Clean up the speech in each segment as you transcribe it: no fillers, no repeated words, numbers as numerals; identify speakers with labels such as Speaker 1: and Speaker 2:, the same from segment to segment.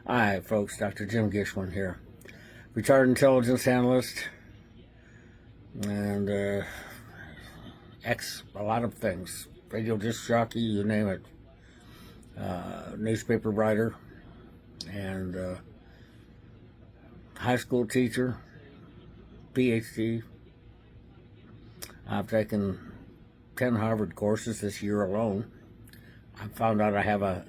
Speaker 1: Hi, folks. Dr. Jim Gishwin here. Retired intelligence analyst and a lot of things. Radio disc jockey, you name it. Newspaper writer and high school teacher, PhD. I've taken 10 Harvard courses this year alone. I found out I have a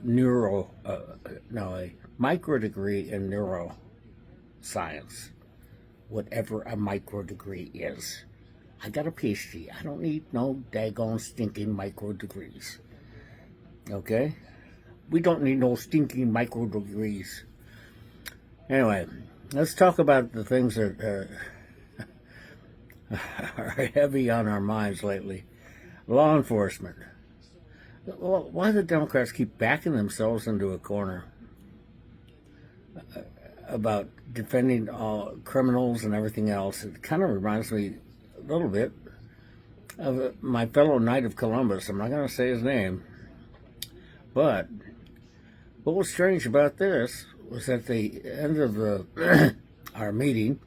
Speaker 1: micro degree in neuroscience, whatever a micro degree is. I got a PhD. I don't need no daggone stinking micro degrees. Okay? We don't need no stinking micro degrees. Anyway, let's talk about the things that are heavy on our minds lately. Law enforcement. Well, why do the Democrats keep backing themselves into a corner about defending all criminals and everything else? It kind of reminds me a little bit of my fellow Knight of Columbus. I'm not going to say his name, but what was strange about this was at the end of our meeting,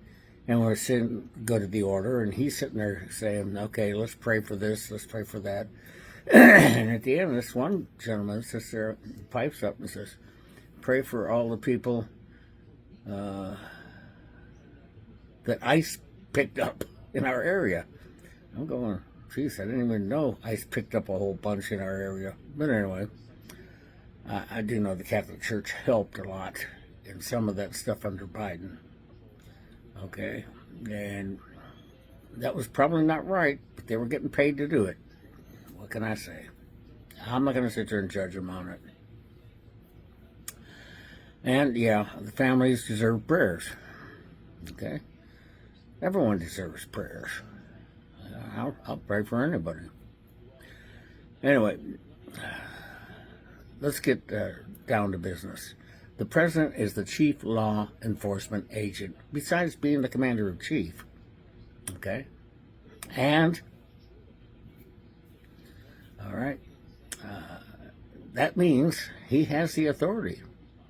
Speaker 1: and we're sitting, go to the order, and he's sitting there saying, okay, let's pray for this, let's pray for that. And at the end, this one gentleman sits there, pipes up and says, pray for all the people that ICE picked up in our area. I'm going, geez, I didn't even know ICE picked up a whole bunch in our area. But anyway, I do know the Catholic Church helped a lot in some of that stuff under Biden. Okay, and that was probably not right, but they were getting paid to do it. What can I say? I'm not going to sit there and judge them on it. And yeah, the families deserve prayers. Okay? Everyone deserves prayers. I'll pray for anybody. Anyway, let's get down to business. The president is the chief law enforcement agent, besides being the commander-in-chief. Okay? And all right. That means he has the authority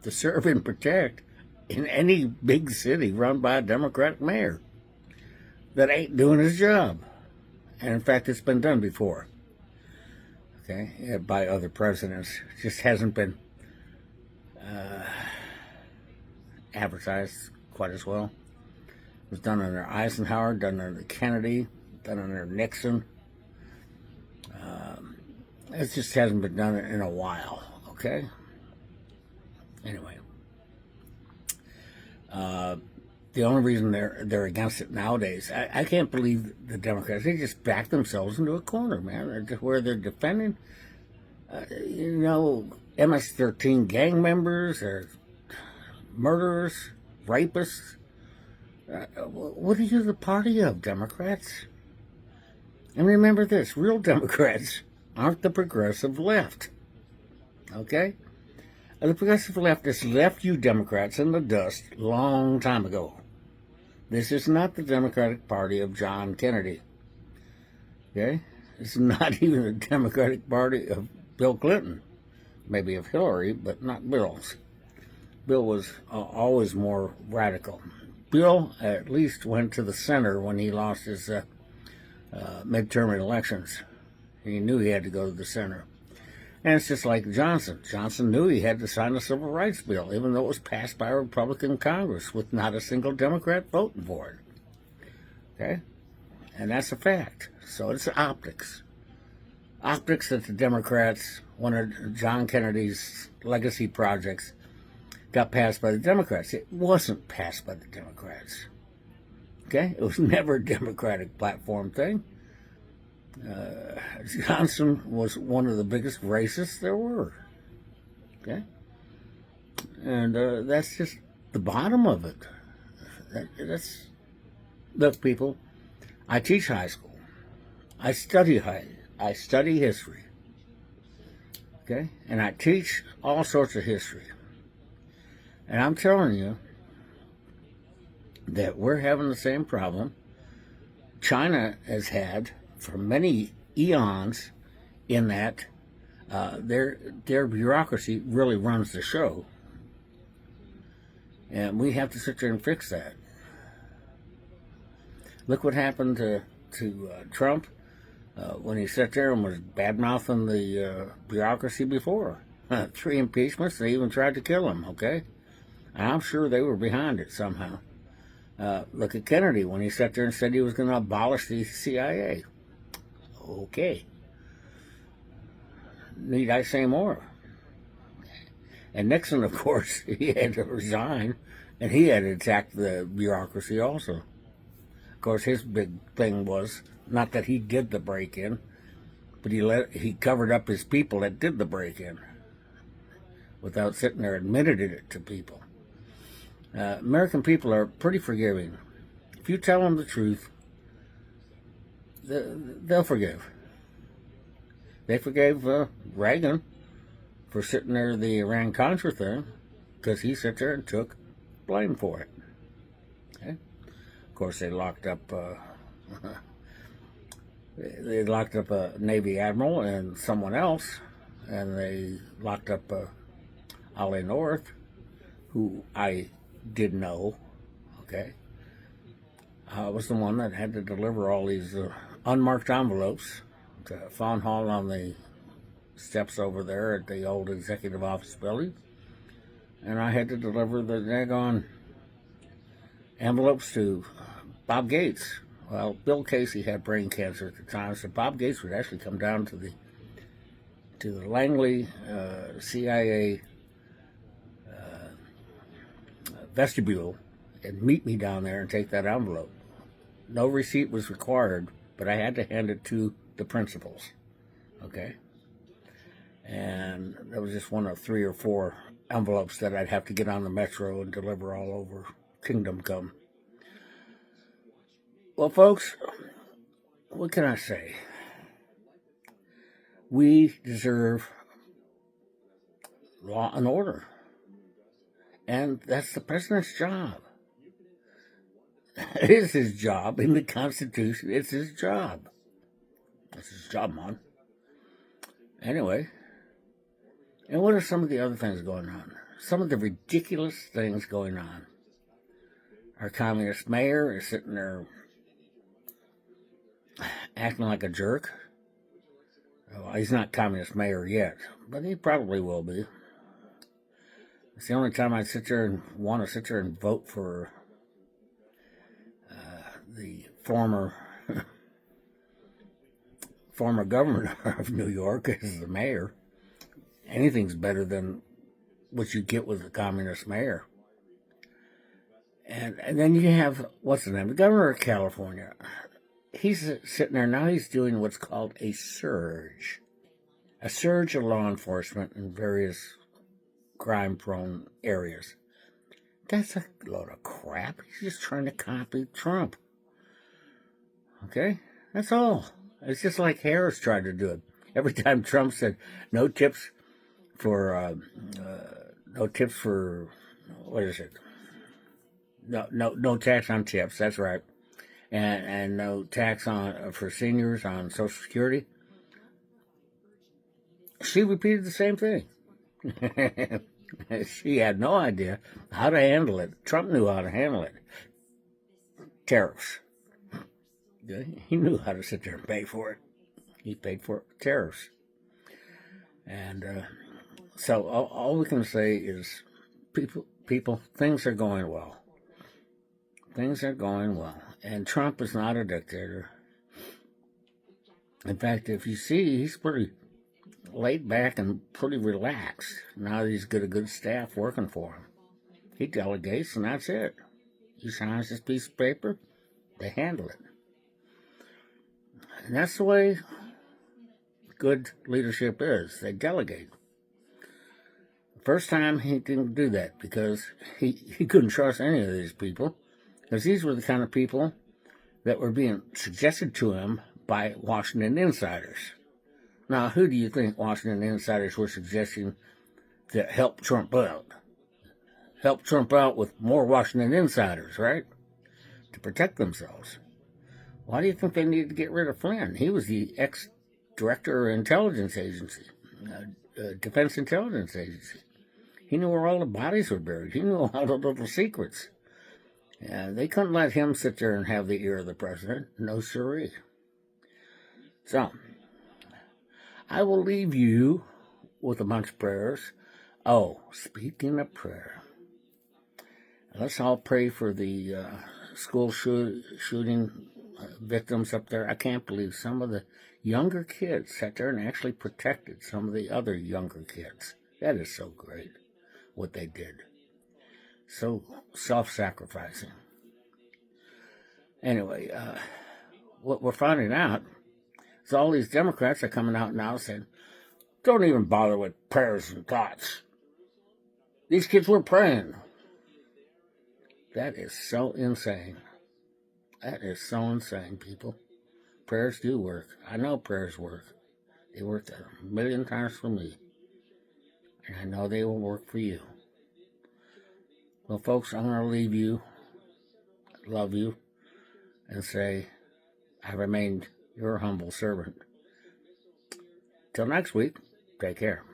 Speaker 1: to serve and protect in any big city run by a Democratic mayor that ain't doing his job. And in fact, it's been done before. Okay, by other presidents. It just hasn't been advertised quite as well. It was done under Eisenhower, done under Kennedy, done under Nixon. It just hasn't been done in a while, okay? Anyway, the only reason they're against it nowadays, I can't believe the Democrats, they just back themselves into a corner, man, where they're defending, MS-13 gang members, or murderers, rapists. What are you the party of, Democrats? And remember this, real Democrats aren't the progressive left, okay? The progressive left has left you Democrats in the dust a long time ago. This is not the Democratic Party of John Kennedy, okay? It's not even the Democratic Party of Bill Clinton, maybe of Hillary, but not Bill's. Bill was always more radical. Bill at least went to the center when he lost his midterm elections. He knew he had to go to the center. And it's just like Johnson. Johnson knew he had to sign a civil rights bill, even though it was passed by a Republican Congress with not a single Democrat voting for it. Okay? And that's a fact. So it's optics. Optics that the Democrats, one of John Kennedy's legacy projects, got passed by the Democrats. It wasn't passed by the Democrats. Okay? It was never a Democratic platform thing. Johnson was one of the biggest racists there were. Okay? And that's just the bottom of it. Look, people, I teach high school. I study history. Okay? And I teach all sorts of history. And I'm telling you that we're having the same problem China has had for many eons, in that their bureaucracy really runs the show. And we have to sit there and fix that. Look what happened to Trump when he sat there and was bad-mouthing the bureaucracy before. 3 impeachments, they even tried to kill him, okay? I'm sure they were behind it somehow. Look at Kennedy when he sat there and said he was going to abolish the CIA. Okay. Need I say more? And Nixon, of course, he had to resign, and he had to attack the bureaucracy also. Of course, his big thing was not that he did the break-in, but he covered up his people that did the break-in without sitting there admitting it to people. American people are pretty forgiving. If you tell them the truth, they'll forgive. They forgave Reagan for sitting there the Iran-Contra thing because he sat there and took blame for it. Okay? Of course, they locked up a Navy admiral and someone else, and they locked up Ollie North, who I did know. Okay, I was the one that had to deliver all these unmarked envelopes to Fawn Hall on the steps over there at the old executive office building, and I had to deliver the daggone envelopes to Bob Gates. Well, Bill Casey had brain cancer at the time, so Bob Gates would actually come down to the Langley CIA vestibule and meet me down there and take that envelope. No receipt was required, but I had to hand it to the principals. Okay? And that was just one of 3 or 4 envelopes that I'd have to get on the metro and deliver all over Kingdom Come. Well, folks, what can I say? We deserve law and order. And that's the president's job. It is his job in the Constitution. It's his job. That's his job, man. Anyway, and what are some of the other things going on? Some of the ridiculous things going on. Our communist mayor is sitting there acting like a jerk. Well, he's not communist mayor yet, but he probably will be. It's the only time I want to sit there and vote for the former governor of New York as the mayor. Anything's better than what you get with the communist mayor. And then you have, what's his name? The governor of California. He's sitting there now. He's doing what's called a surge of law enforcement in various crime-prone areas. That's a load of crap. He's just trying to copy Trump. Okay? That's all. It's just like Harris tried to do it. Every time Trump said no tips for what is it? No tax on tips. That's right. And no tax for seniors on Social Security. She repeated the same thing. She had no idea how to handle it. Trump knew how to handle it. Tariffs. He knew how to sit there and pay for it. He paid for it with tariffs. And so all we can say is, people, things are going well. Things are going well. And Trump is not a dictator. In fact, if you see, he's pretty laid back and pretty relaxed. Now he's got a good staff working for him. He delegates, and that's it. He signs this piece of paper, they handle it. And that's the way good leadership is. They delegate. The first time he didn't do that because he couldn't trust any of these people, because these were the kind of people that were being suggested to him by Washington insiders. Now, who do you think Washington insiders were suggesting to help Trump out? Help Trump out with more Washington insiders, right? To protect themselves. Why do you think they needed to get rid of Flynn? He was the ex-director of intelligence agency, Defense Intelligence Agency. He knew where all the bodies were buried. He knew all the little secrets. They couldn't let him sit there and have the ear of the president. No siree. So, I will leave you with a bunch of prayers. Oh, speaking of prayer, let's all pray for the school shooting victims up there. I can't believe some of the younger kids sat there and actually protected some of the other younger kids. That is so great, what they did. So self-sacrificing. Anyway, what we're finding out is all these Democrats are coming out now saying, don't even bother with prayers and thoughts. These kids were praying. That is so insane. That is so insane, people. Prayers do work. I know prayers work. They worked a million times for me. And I know they will work for you. Well, folks, I'm going to leave you, love you, and say, I remained your humble servant. Till next week, take care.